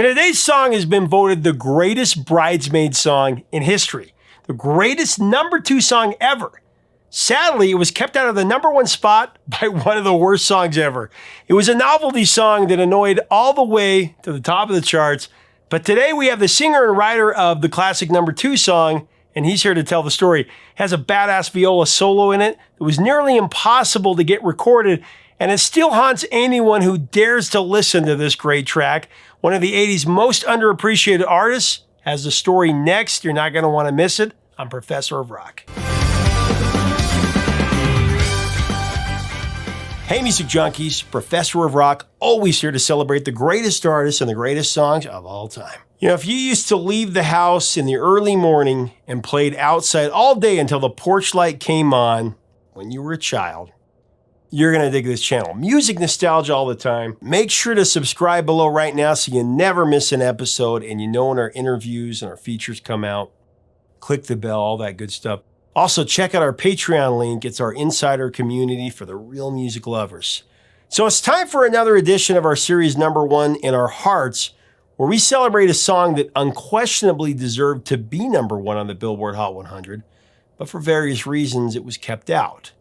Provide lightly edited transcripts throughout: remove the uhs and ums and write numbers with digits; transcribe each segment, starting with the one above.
Today's song has been voted the greatest bridesmaid song in history, the greatest #2 song ever. Sadly, it was kept out of the #1 spot by one of the worst songs ever. It was a novelty song that annoyed all the way to the top of the charts. But today we have the singer and writer of the classic #2 song, and he's here to tell the story. It has a badass viola solo in it. It was nearly impossible to get recorded, and it still haunts anyone who dares to listen to this great track. One of the 80s most underappreciated artists has the story next. You're not going to want to miss it. I'm Professor of Rock. Hey, music junkies, Professor of Rock, always here to celebrate the greatest artists and the greatest songs of all time. If you used to leave the house in the early morning and played outside all day until the porch light came on when you were a child, you're going to dig this channel. Music nostalgia all the time. Make sure to subscribe below right now so you never miss an episode and you know when our interviews and our features come out. Click the bell, all that good stuff. Also, check out our Patreon link. It's our insider community for the real music lovers. So it's time for another edition of our series #1 in our hearts, where we celebrate a song that unquestionably deserved to be #1 on the Billboard Hot 100, but for various reasons it was kept out.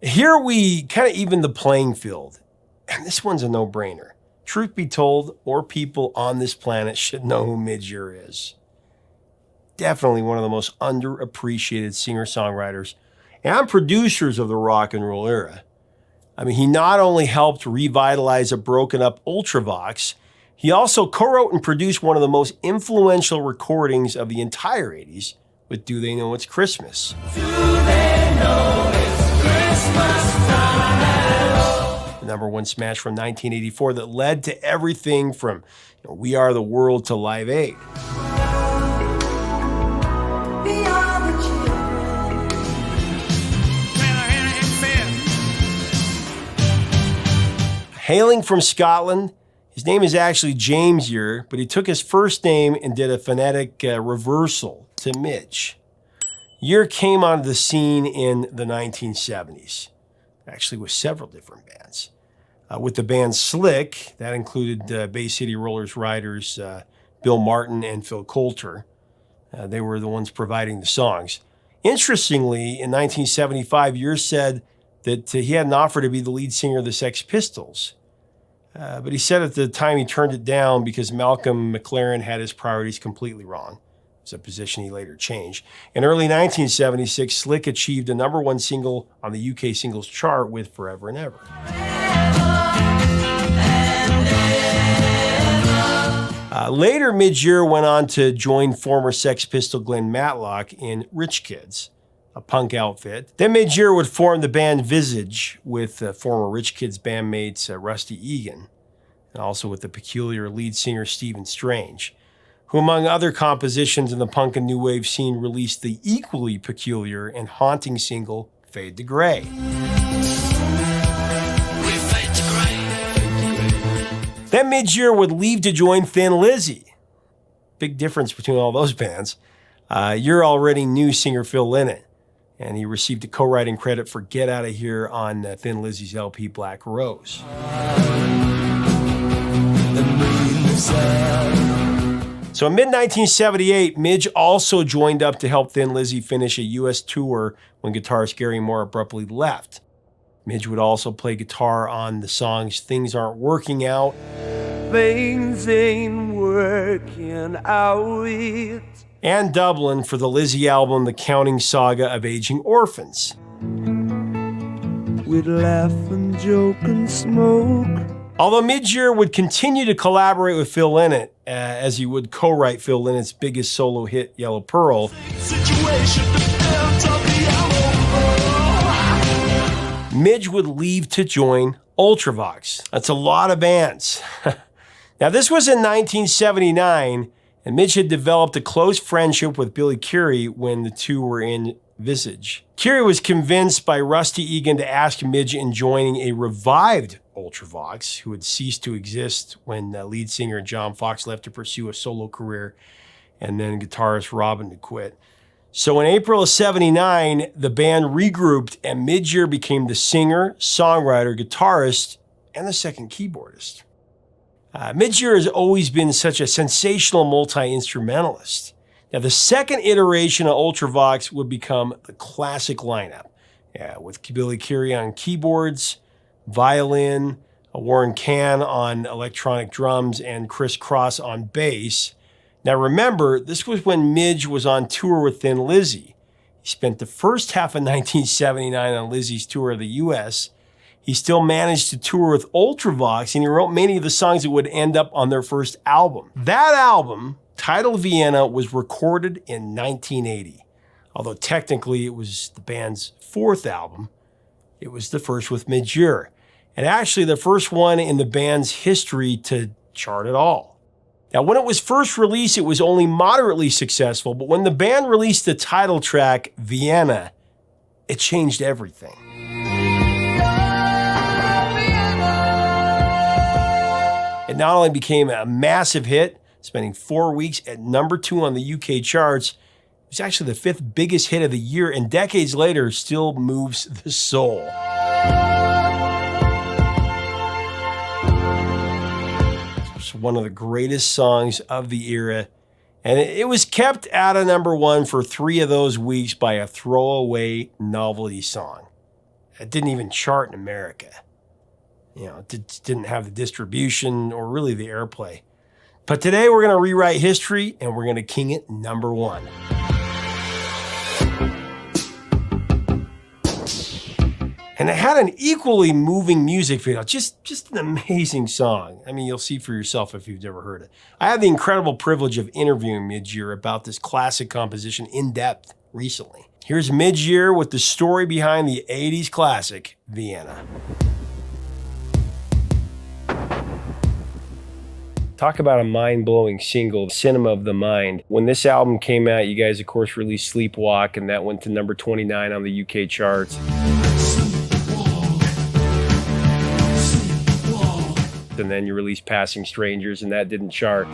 Here we kind of even the playing field, and this one's a no-brainer. Truth be told, more people on this planet should know who Midge Ure is. Definitely one of the most underappreciated singer-songwriters and producers of the rock and roll era. He not only helped revitalize a broken-up Ultravox, he also co-wrote and produced one of the most influential recordings of the entire 80s with Do They Know It's Christmas? Do they know it's Christmas time? The #1 smash from 1984 that led to everything from We Are the World to Live Aid. Hailing from Scotland, his name is actually James Ure, but he took his first name and did a phonetic reversal to Midge. Ure came onto the scene in the 1970s, actually with several different bands. With the band Slick, that included Bay City Rollers writers Bill Martin and Phil Coulter. They were the ones providing the songs. Interestingly, in 1975, Ure said that he had an offer to be the lead singer of the Sex Pistols. But he said at the time he turned it down because Malcolm McLaren had his priorities completely wrong. It's a position he later changed. In early 1976, Slick achieved a #1 single on the UK singles chart with Forever and Ever. Later, Midge Ure went on to join former Sex Pistol Glenn Matlock in Rich Kids, a punk outfit. Then Midge Ure would form the band Visage with former Rich Kids bandmates Rusty Egan, and also with the peculiar lead singer Stephen Strange, who among other compositions in the punk and new wave scene released the equally peculiar and haunting single Fade to Gray. Then Midge Ure would leave to join Thin Lizzy. Big difference between all those bands. Ure already knew singer Phil Lynott, and he received a co-writing credit for Get Outta Here on Thin Lizzy's LP Black Rose. So in mid-1978, Midge also joined up to help Thin Lizzy finish a U.S. tour when guitarist Gary Moore abruptly left. Midge would also play guitar on the songs Things Aren't Working Out, Things Ain't Working Out, and Dublin for the Lizzy album The Counting Saga of Aging Orphans. We'd laugh and joke and smoke. Although Midge Ure would continue to collaborate with Phil Lynott, as he would co-write Phil Lynnott's biggest solo hit, Yellow Pearl, Midge would leave to join Ultravox. That's a lot of bands. Now, this was in 1979, and Midge had developed a close friendship with Billy Currie when the two were in Visage. Currie was convinced by Rusty Egan to ask Midge in joining a revived Ultravox, who had ceased to exist when lead singer John Fox left to pursue a solo career, and then guitarist Robin to quit. So in April of '79, the band regrouped and Midge Ure became the singer, songwriter, guitarist, and the second keyboardist. Midge Ure has always been such a sensational multi-instrumentalist. Now, the second iteration of Ultravox would become the classic lineup, with Billy Currie on keyboards, violin, Warren Cann on electronic drums, and Chris Cross on bass. Now remember, this was when Midge was on tour with Thin Lizzy. He spent the first half of 1979 on Lizzy's tour of the US. He still managed to tour with Ultravox, and he wrote many of the songs that would end up on their first album. That album, titled Vienna, was recorded in 1980. Although technically it was the band's fourth album, it was the first with Midge Ure, and actually the first one in the band's history to chart at all. Now, when it was first released, it was only moderately successful, but when the band released the title track, Vienna, it changed everything. It not only became a massive hit, spending 4 weeks at #2 on the UK charts, it was actually the 5th biggest hit of the year, and decades later still moves the soul. One of the greatest songs of the era, and it was kept out of #1 for 3 of those weeks by a throwaway novelty song. It didn't even chart in America. It didn't have the distribution or really the airplay. But today we're going to rewrite history, and we're going to king it #1. And it had an equally moving music video, just an amazing song. I mean, you'll see for yourself if you've never heard it. I had the incredible privilege of interviewing Midge Ure about this classic composition in depth recently. Here's Midge Ure with the story behind the 80s classic, Vienna. Talk about a mind-blowing single, Cinema of the Mind. When this album came out, you guys, of course, released Sleepwalk, and that went to #29 on the UK charts. And then you released Passing Strangers, and that didn't chart.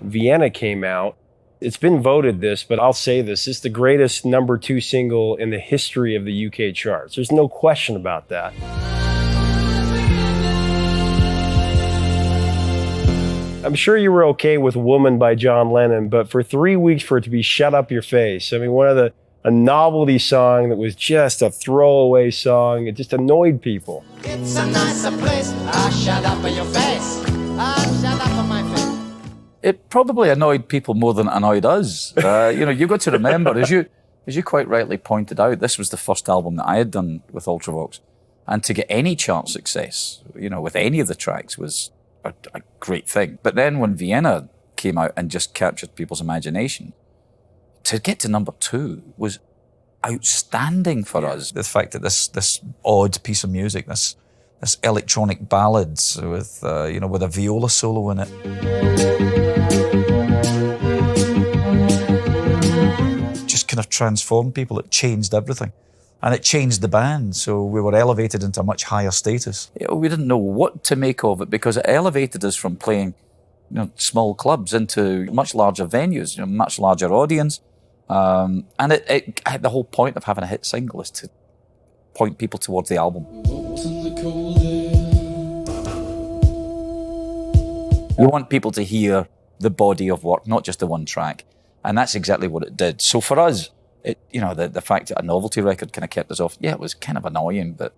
Vienna came out. It's been voted this, but I'll say this. It's the greatest #2 single in the history of the UK charts. There's no question about that. I'm sure you were okay with Woman by John Lennon, but for 3 weeks for it to be Shut Up Your Face, I mean, a novelty song that was just a throwaway song. It just annoyed people. It's a nicer place. Shut up on your face. Shut up on my face. It probably annoyed people more than it annoyed us. You've got to remember, as you quite rightly pointed out, this was the first album that I had done with Ultravox. And to get any chart success, with any of the tracks was a great thing. But then when Vienna came out and just captured people's imagination, to get to #2 was outstanding for us. The fact that this odd piece of music, this electronic ballads with a viola solo in it, just kind of transformed people. It changed everything, and it changed the band. So we were elevated into a much higher status. We didn't know what to make of it because it elevated us from playing, small clubs into much larger venues, much larger audience. And the whole point of having a hit single is to point people towards the album. You want people to hear the body of work, not just the one track. And that's exactly what it did. So for us, the fact that a novelty record kind of kept us off, it was kind of annoying, but,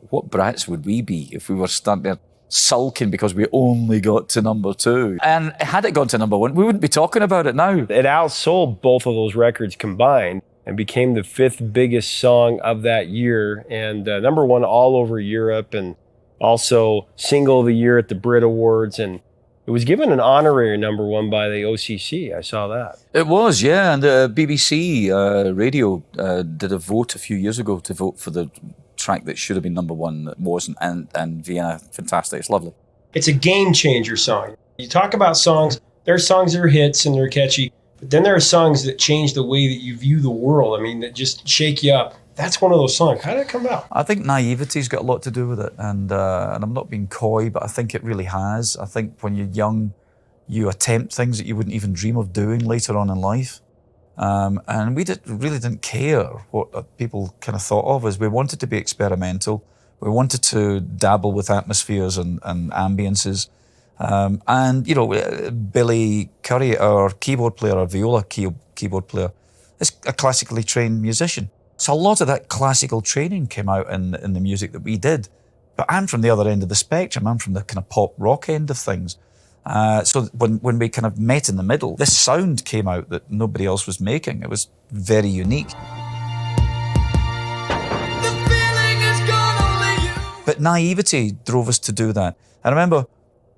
what brats would we be if we were standing there sulking because we only got to #2. And had it gone to #1, we wouldn't be talking about it now. It outsold both of those records combined and became the 5th biggest song of that year, and #1 all over Europe, and also single of the year at the Brit Awards, and it was given an honorary #1 by the OCC. I saw that. It was, yeah, and the BBC radio did a vote a few years ago to vote for the track that should have been #1 that wasn't, and Vienna, fantastic. It's lovely. It's a game changer song. You talk about songs, there are songs that are hits and they're catchy, but then there are songs that change the way that you view the world. I mean, that just shake you up. That's one of those songs. How did it come about? I think naivety's got a lot to do with it, and I'm not being coy, but I think it really has. I think when you're young, you attempt things that you wouldn't even dream of doing later on in life. And we really didn't care what people kind of thought of us. We wanted to be experimental. We wanted to dabble with atmospheres and ambiences. And, you know, Billy Curry, our keyboard player, our viola keyboard player, is a classically trained musician. So a lot of that classical training came out in the music that we did. But I'm from the other end of the spectrum. I'm from the kind of pop rock end of things. So when we kind of met in the middle, this sound came out that nobody else was making. It was very unique. But naivety drove us to do that. I remember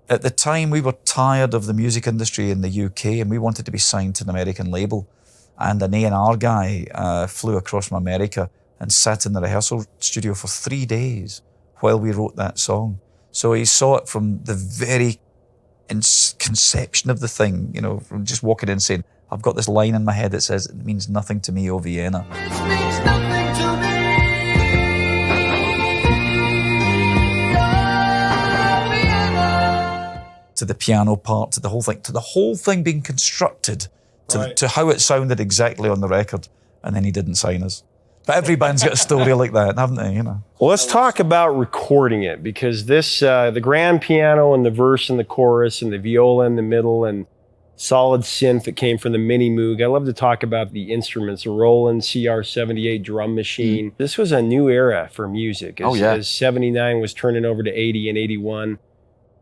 at the time we were tired of the music industry in the UK and we wanted to be signed to an American label. And an A&R guy flew across from America and sat in the rehearsal studio for 3 days while we wrote that song. So he saw it from the very conception of the thing, you know, from just walking in saying, I've got this line in my head that says, it means nothing to me, oh Vienna. This means nothing to me. To the piano part, to the whole thing being constructed, to how it sounded exactly on the record, and then he didn't sign us. But every band's got a story like that, haven't they? You know. Well, let's talk about recording it, because this, the grand piano and the verse and the chorus and the viola in the middle and solid synth that came from the Mini Moog. I love to talk about the instruments, the Roland CR78 drum machine. This was a new era for music. As 79 was turning over to 80 and 81.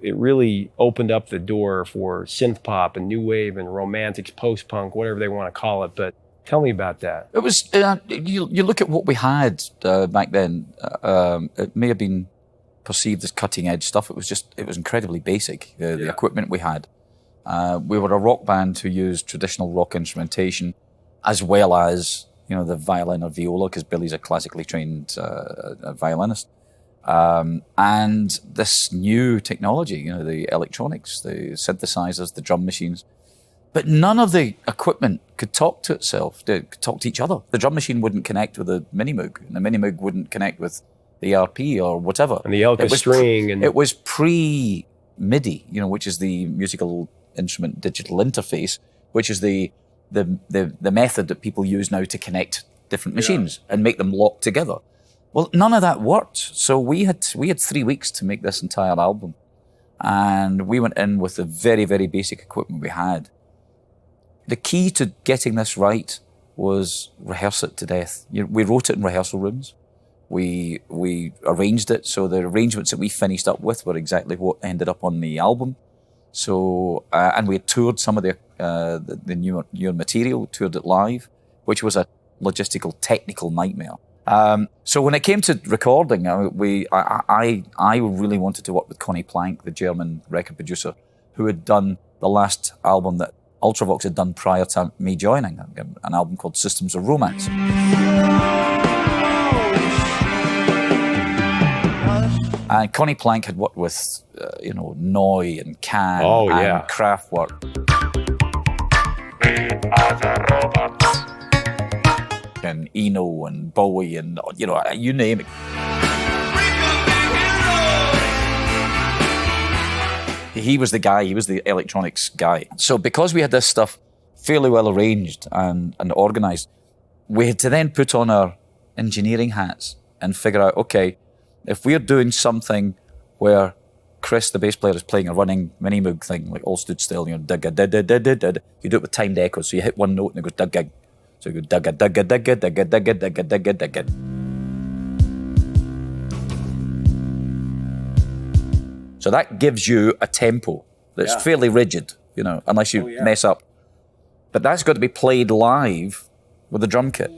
It really opened up the door for synth pop and new wave and romantics, post-punk, whatever they want to call it. But tell me about that. It was, you look at what we had back then, it may have been perceived as cutting edge stuff. It was incredibly basic, the equipment we had. We were a rock band who used traditional rock instrumentation as well as, you know, the violin or viola, because Billy's a classically trained violinist. And this new technology, you know, the electronics, the synthesizers, the drum machines, but none of the equipment could talk to itself, could talk to each other. The drum machine wouldn't connect with the Mini Moog, and the Mini Moog wouldn't connect with the ERP or whatever. And the Elka string. It was pre-MIDI, you know, which is the musical instrument digital interface, which is the method that people use now to connect different machines and make them lock together. Well, none of that worked. So we had 3 weeks to make this entire album. And we went in with the very, very basic equipment we had. The key to getting this right was rehearse it to death. We wrote it in rehearsal rooms. We arranged it. So the arrangements that we finished up with were exactly what ended up on the album. So, and we had toured some of the newer material, toured it live, which was a logistical, technical nightmare. So when it came to recording, I really wanted to work with Conny Plank, the German record producer, who had done the last album that Ultravox had done prior to me joining, an album called Systems of Romance. And Conny Plank had worked with, Neu and Can and Kraftwerk. And Eno and Bowie and, you name it. He was the guy, he was the electronics guy. So because we had this stuff fairly well arranged and organised, we had to then put on our engineering hats and figure out, okay, if we're doing something where Chris, the bass player, is playing a running Mini Moog thing, like all stood still, dugga, da da da da da, you do it with timed echoes, so you hit one note and it goes dugga. So you go dugga, dugga, dugga, dugga, dugga, dugga, dugga, dugga. So that gives you a tempo that's fairly rigid, unless you mess up. But that's got to be played live with the drum kit.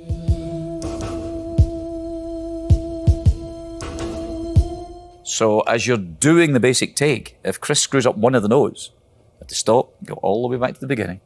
So as you're doing the basic take, if Chris screws up one of the notes, you have to stop, go all the way back to the beginning,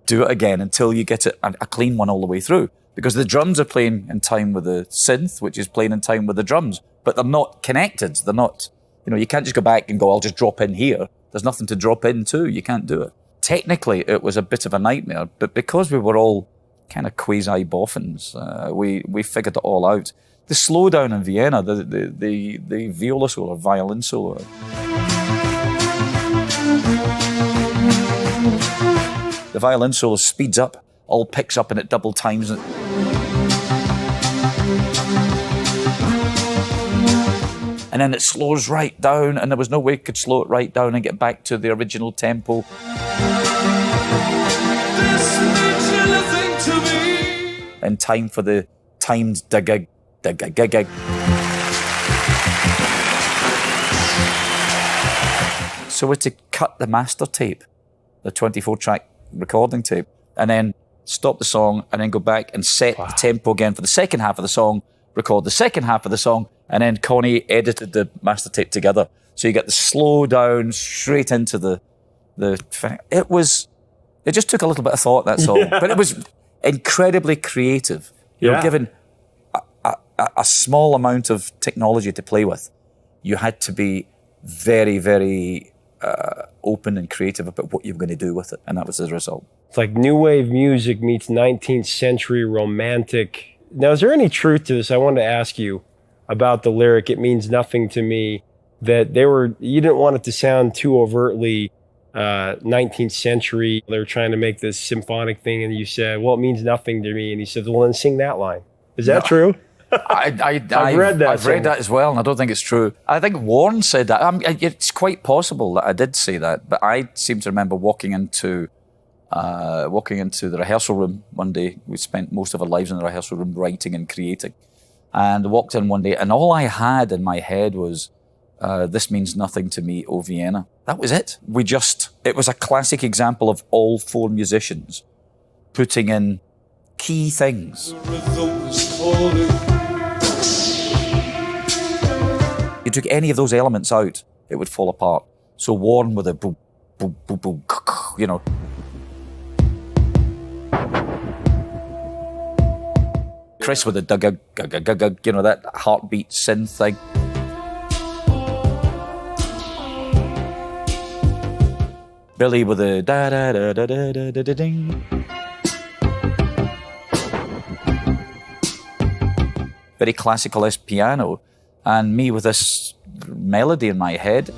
do it again until you get a clean one all the way through. Because the drums are playing in time with the synth, which is playing in time with the drums, but they're not connected. They're not, you can't just go back and go, I'll just drop in here. There's nothing to drop into. You can't do it. Technically, it was a bit of a nightmare, but because we were all kind of quasi-boffins, we figured it all out. The slowdown in Vienna, the viola solo, violin solo. The violin solo speeds up all picks up and it double times. And then it slows right down, and there was no way it could slow it right down and get back to the original tempo. In time for the timed dig-gig. So we had to cut the master tape, the 24-track recording tape, and then stop the song, and then go back and set the tempo again for the second half of the song, record the second half of the song, and then Connie edited the master tape together. So you get the slow down straight into the it just took a little bit of thought, that song. But it was incredibly creative. You know, given a small amount of technology to play with, you had to be very, very open and creative about what you were going to do with it. And that was the result. It's like new wave music meets 19th century romantic. Now, is there any truth to this? I wanted to ask you about the lyric, "It means nothing to me," that you didn't want it to sound too overtly 19th century. They were trying to make this symphonic thing, and you said, "Well, it means nothing to me." And he said, "Well, then sing that line." Is that true? I've read that as well, and I don't think it's true. I think Warren said that. It's quite possible that I did say that, but I seem to remember walking into the rehearsal room one day. We spent most of our lives in the rehearsal room writing and creating, and walked in one day, and all I had in my head was, "This means nothing to me, oh Vienna." That was it. It was a classic example of all four musicians putting in key things. You took any of those elements out, it would fall apart. So Warren with a boom, boom, boom, boom, you know. Chris with a dug, you know, that heartbeat synth thing. Billy with a da da da da da da da da ding. Very classical-esque piano, and me with this melody in my head.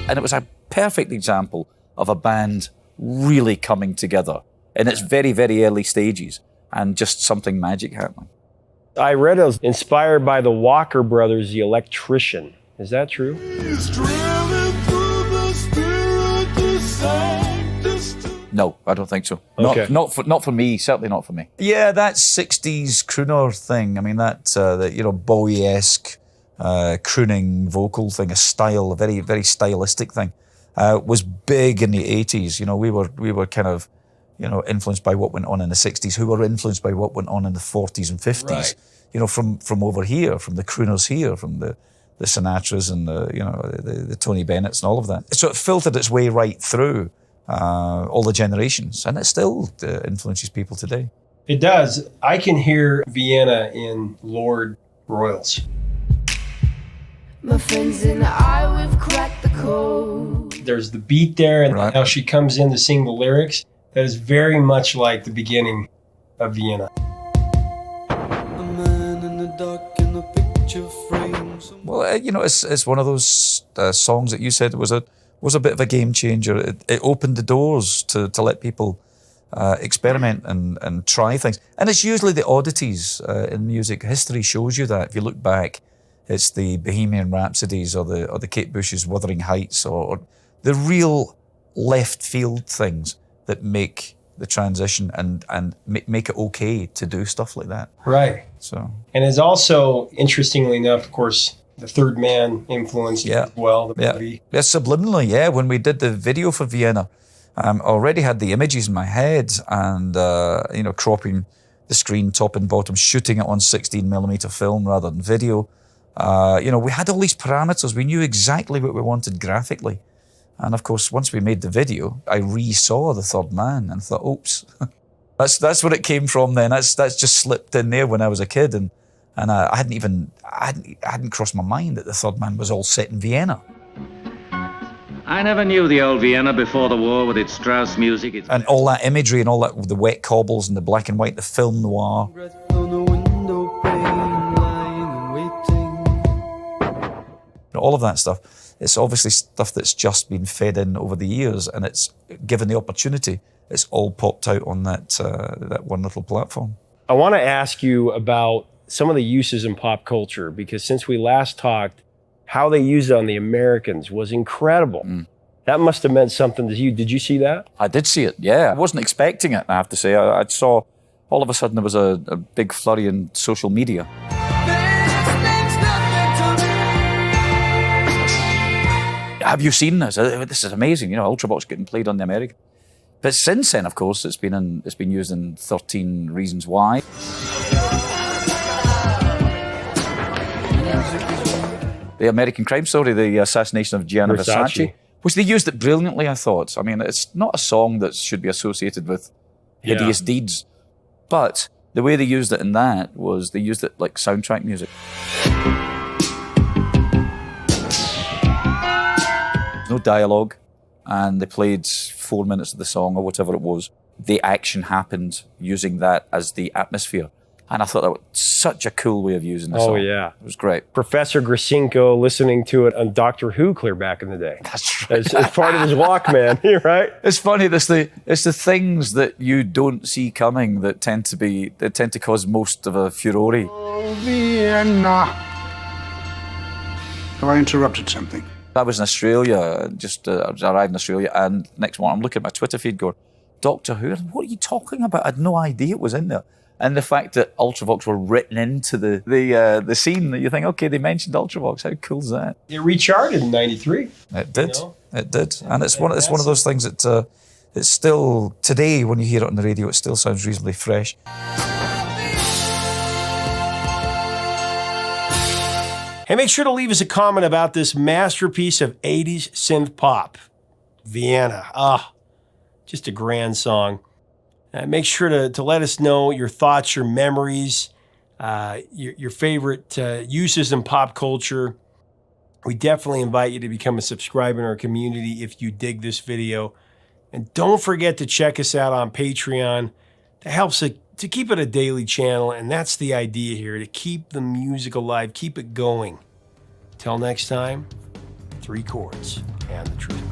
And it was a perfect example of a band really coming together in its very, very early stages, and just something magic happening. I read it was inspired by the Walker Brothers, The Electrician. Is that true? No, I don't think so. Okay. Not for me. Certainly not for me. Yeah, that '60s crooner thing. I mean, that Bowie-esque crooning vocal thing, a very, very stylistic thing, was big in the '80s. You know, we were kind of, you know, influenced by what went on in the '60s. Who were influenced by what went on in the '40s and '50s? Right. You know, from over here, from the crooners here, from the Sinatras and the Tony Bennetts and all of that. So it filtered its way right through all the generations, and it still influences people today. It does. I can hear Vienna in Lord Royals. My friends and I, we've cracked the code. There's the beat there, and right. how she comes in to sing the lyrics. That is very much like the beginning of Vienna. A man in the dark in a picture frame. Well, you know, it's one of those songs that you said was a bit of a game changer. It opened the doors to let people experiment and try things. And it's usually the oddities in music. History shows you that. If you look back, it's the Bohemian Rhapsodies or the Kate Bush's Wuthering Heights or the real left field things that make the transition and make it okay to do stuff like that. Right. So. And it's also, interestingly enough, of course, the Third Man influenced as well, the movie. Yeah, subliminally, yeah. When we did the video for Vienna, I already had the images in my head and, cropping the screen top and bottom, shooting it on 16mm film rather than video. We had all these parameters. We knew exactly what we wanted graphically. And of course, once we made the video, I re-saw The Third Man and thought, oops, that's where it came from then. That's just slipped in there when I was a kid. And I hadn't crossed my mind that The Third Man was all set in Vienna. I never knew the old Vienna before the war with its Strauss music. And all that imagery and all that, the wet cobbles and the black and white, the film noir. All of that stuff. It's obviously stuff that's just been fed in over the years, and it's given the opportunity. It's all popped out on that one little platform. I want to ask you about some of the uses in pop culture, because since we last talked, how they used it on the Americans was incredible. That must have meant something to you. Did you see that? I did see it, yeah. I wasn't expecting it, I have to say. I saw, all of a sudden, there was a big flurry in social media. Have you seen this? This is amazing. You know, Ultravox getting played on the American. But since then, of course, it's been used in 13 Reasons Why. The American Crime Story, the assassination of Gianni Versace, which they used it brilliantly, I thought. I mean, it's not a song that should be associated with hideous deeds, but the way they used it in that was they used it like soundtrack music. No dialogue, and they played 4 minutes of the song or whatever it was. The action happened using that as the atmosphere. And I thought that was such a cool way of using the song. Oh, yeah. It was great. Professor Grisinko listening to it on Doctor Who clear back in the day. That's right. As part of his Walkman, right? It's funny, it's the things that you don't see coming that tend to cause most of a furore. Oh, Vienna. Have I interrupted something? I was in Australia, I arrived in Australia, and next morning I'm looking at my Twitter feed going, Doctor Who? What are you talking about? I had no idea it was in there. And the fact that Ultravox were written into the scene, that you think, okay, they mentioned Ultravox. How cool is that? It recharted in '93. It did. You know? It did. And it's one of those things that it's still, today when you hear it on the radio, it still sounds reasonably fresh. Hey, make sure to leave us a comment about this masterpiece of 80s synth pop, Vienna. Just a grand song. Make sure to let us know your thoughts, your memories, your favorite uses in pop culture. We definitely invite you to become a subscriber in our community if you dig this video. And don't forget to check us out on Patreon. That helps to keep it a daily channel, and that's the idea here, to keep the music alive, keep it going. Till next time, 3 chords and the truth.